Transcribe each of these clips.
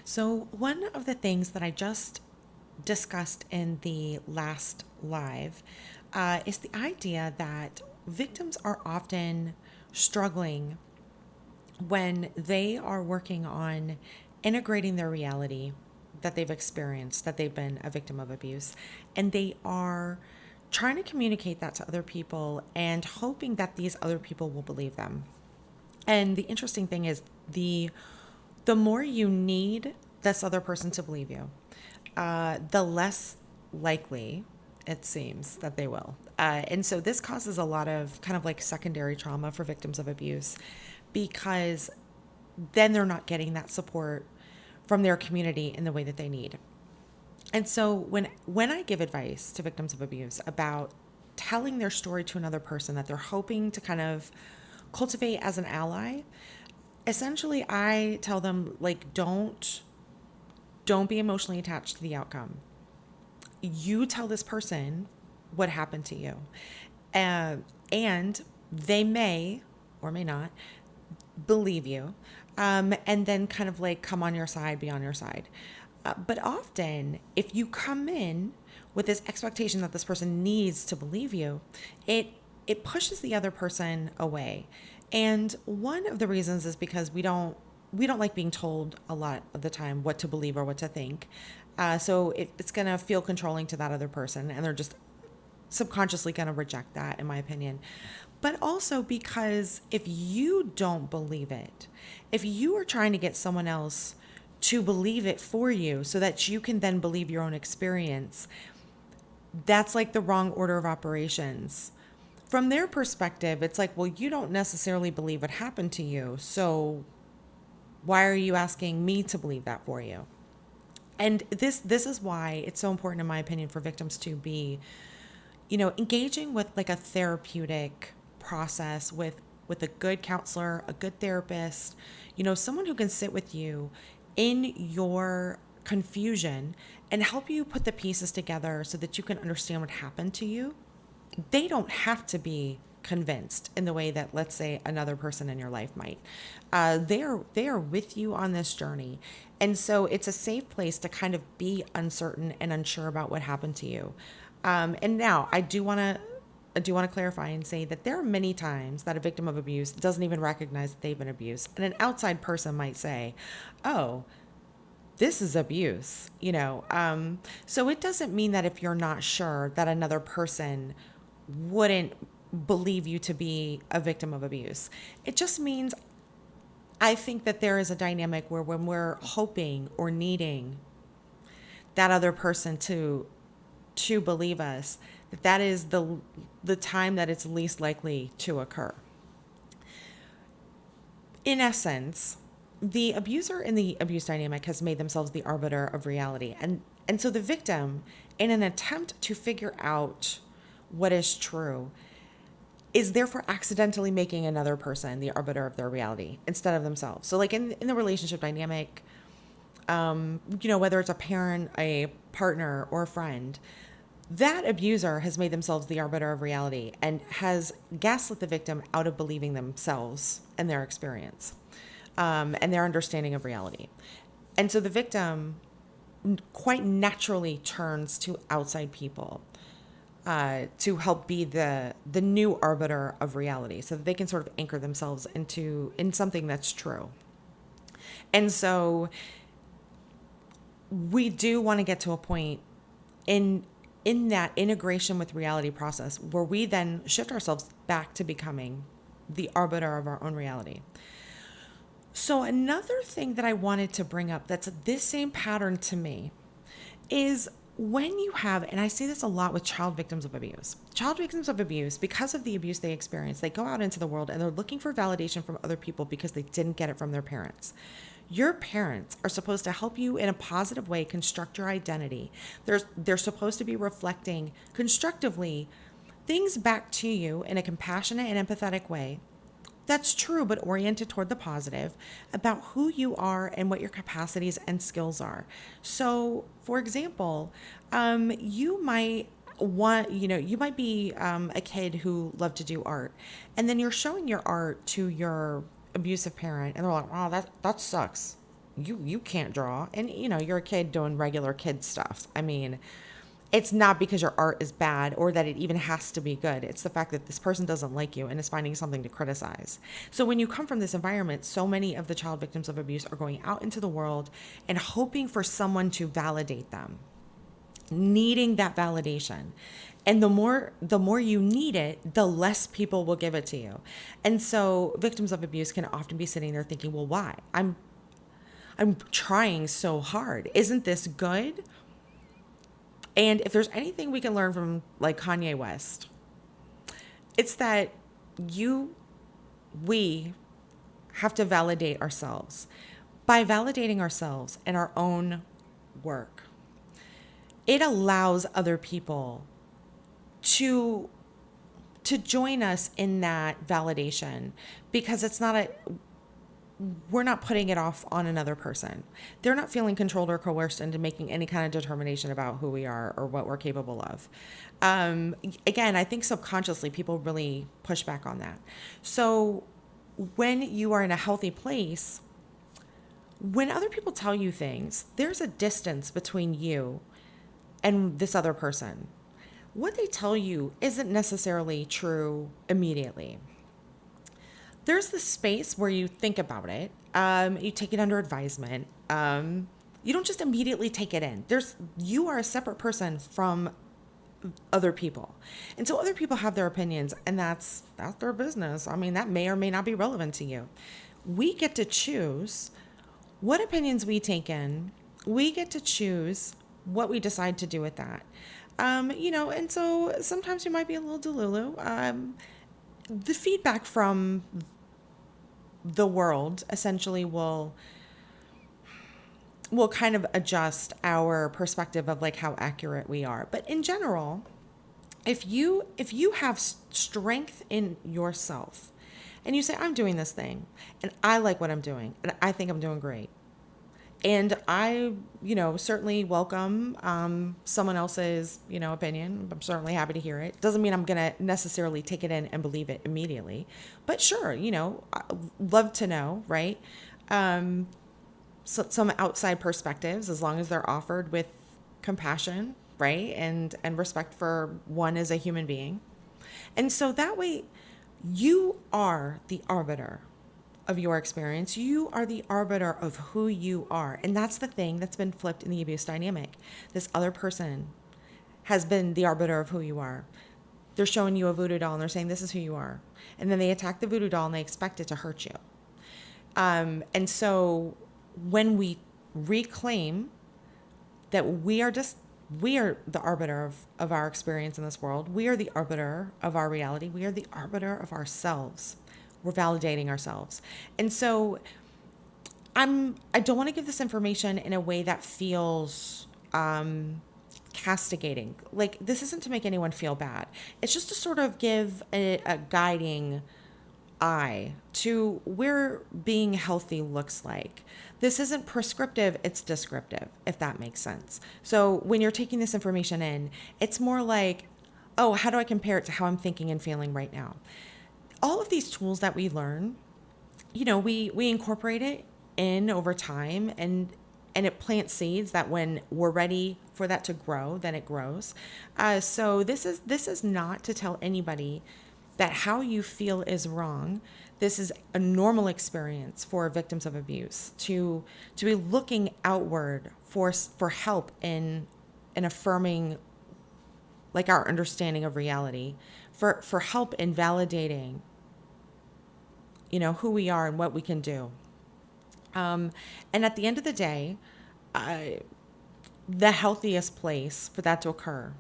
So, one of the things that I just discussed in the last live is the idea that victims are often struggling when they are working on integrating their reality that they've experienced, that they've been a victim of abuse, and they are trying to communicate that to other people and hoping that these other people will believe them. And the interesting thing is the more you need this other person to believe you, the less likely it seems that they will. And so this causes a lot of kind of like secondary trauma for victims of abuse because then they're not getting that support from their community in the way that they need. And so when I give advice to victims of abuse about telling their story to another person that they're hoping to kind of cultivate as an ally, essentially I tell them like don't be emotionally attached to the outcome. You tell this person what happened to you. And they may or may not believe you, and then kind of like come on your side, be on your side. But often, if you come in with this expectation that this person needs to believe you, it pushes the other person away. And one of the reasons is because we don't like being told a lot of the time what to believe or what to think. So it's going to feel controlling to that other person, and they're just subconsciously going to reject that, in my opinion. But also because if you don't believe it, if you are trying to get someone else to believe it for you so that you can then believe your own experience, that's like the wrong order of operations. From their perspective, it's like, well, you don't necessarily believe what happened to you. So why are you asking me to believe that for you? And this is why it's so important, in my opinion, for victims to be, engaging with like a therapeutic process with a good counselor, a good therapist, someone who can sit with you in your confusion and help you put the pieces together so that you can understand what happened to you. They don't have to be convinced in the way that, let's say, another person in your life might. They are with you on this journey, and so it's a safe place to kind of be uncertain and unsure about what happened to you. And now I do want to clarify and say that there are many times that a victim of abuse doesn't even recognize that they've been abused, and an outside person might say, "Oh, this is abuse." So it doesn't mean that if you're not sure that another person wouldn't believe you to be a victim of abuse. It just means I think that there is a dynamic where when we're hoping or needing that other person to believe us, that is the time that it's least likely to occur. In essence, the abuser in the abuse dynamic has made themselves the arbiter of reality. And so the victim, in an attempt to figure out what is true, is therefore accidentally making another person the arbiter of their reality instead of themselves. So, like in the relationship dynamic, whether it's a parent, a partner, or a friend, that abuser has made themselves the arbiter of reality and has gaslit the victim out of believing themselves and their experience, and their understanding of reality. And so the victim quite naturally turns to outside people to help be the new arbiter of reality, so that they can sort of anchor themselves in something that's true. And so we do want to get to a point in that integration with reality process where we then shift ourselves back to becoming the arbiter of our own reality. So another thing that I wanted to bring up that's this same pattern to me is when you have, and I see this a lot with child victims of abuse. Child victims of abuse, because of the abuse they experience, they go out into the world and they're looking for validation from other people because they didn't get it from their parents. Your parents are supposed to help you in a positive way construct your identity. They're supposed to be reflecting constructively things back to you in a compassionate and empathetic way that's true, but oriented toward the positive about who you are and what your capacities and skills are. So, for example, you might you might be a kid who loved to do art, and then you're showing your art to your abusive parent, and they're like, "Oh, that sucks." you can't draw, and you're a kid doing regular kid stuff. I mean, it's not because your art is bad or that it even has to be good. It's the fact that this person doesn't like you and is finding something to criticize. So when you come from this environment, so many of the child victims of abuse are going out into the world and hoping for someone to validate them, needing that validation. And the more you need it, the less people will give it to you. And so victims of abuse can often be sitting there thinking, well, why? I'm trying so hard. Isn't this good? And if there's anything we can learn from like Kanye West, it's that we have to validate ourselves. By validating ourselves and our own work, it allows other people to join us in that validation, because we're not putting it off on another person. They're not feeling controlled or coerced into making any kind of determination about who we are or what we're capable of. Again, I think subconsciously people really push back on that. So when you are in a healthy place, when other people tell you things, there's a distance between you and this other person. What they tell you isn't necessarily true immediately. There's this space where you think about it. You take it under advisement. You don't just immediately take it in. You are a separate person from other people. And so other people have their opinions, and that's their business. I mean, that may or may not be relevant to you. We get to choose what opinions we take in. We get to choose what we decide to do with that. And so sometimes you might be a little delulu. The feedback from the world essentially will kind of adjust our perspective of like how accurate we are. But in general, if you have strength in yourself and you say, I'm doing this thing and I like what I'm doing and I think I'm doing great, and I, certainly welcome someone else's, opinion. I'm certainly happy to hear it. Doesn't mean I'm going to necessarily take it in and believe it immediately. But sure, I love to know, right? Some outside perspectives, as long as they're offered with compassion, right? And respect for one as a human being. And so that way, you are the arbiter of your experience. You are the arbiter of who you are. And that's the thing that's been flipped in the abuse dynamic. This other person has been the arbiter of who you are. They're showing you a voodoo doll and they're saying, this is who you are. And then they attack the voodoo doll and they expect it to hurt you. And so when we reclaim that we are the arbiter of our experience in this world, we are the arbiter of our reality, we are the arbiter of ourselves. We're validating ourselves. And so I don't want to give this information in a way that feels castigating. Like, this isn't to make anyone feel bad. It's just to sort of give a guiding eye to where being healthy looks like. This isn't prescriptive, it's descriptive, if that makes sense. So when you're taking this information in, it's more like, oh, how do I compare it to how I'm thinking and feeling right now? All of these tools that we learn, we incorporate it in over time, and it plants seeds that when we're ready for that to grow, then it grows. So this is not to tell anybody that how you feel is wrong. This is a normal experience for victims of abuse to be looking outward for help in affirming like our understanding of reality, for help in validating who we are and what we can do. And at the end of the day, the healthiest place for that to occur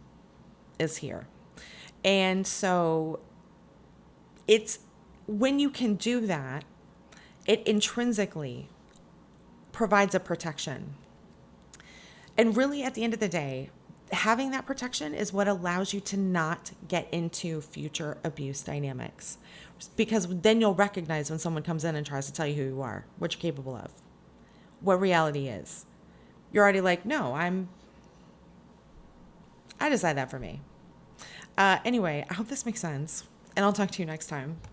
is here. And so it's when you can do that, it intrinsically provides a protection. And really, at the end of the day, having that protection is what allows you to not get into future abuse dynamics. Because then you'll recognize when someone comes in and tries to tell you who you are, what you're capable of, what reality is. You're already like, no, I decide that for me. Anyway, I hope this makes sense. And I'll talk to you next time.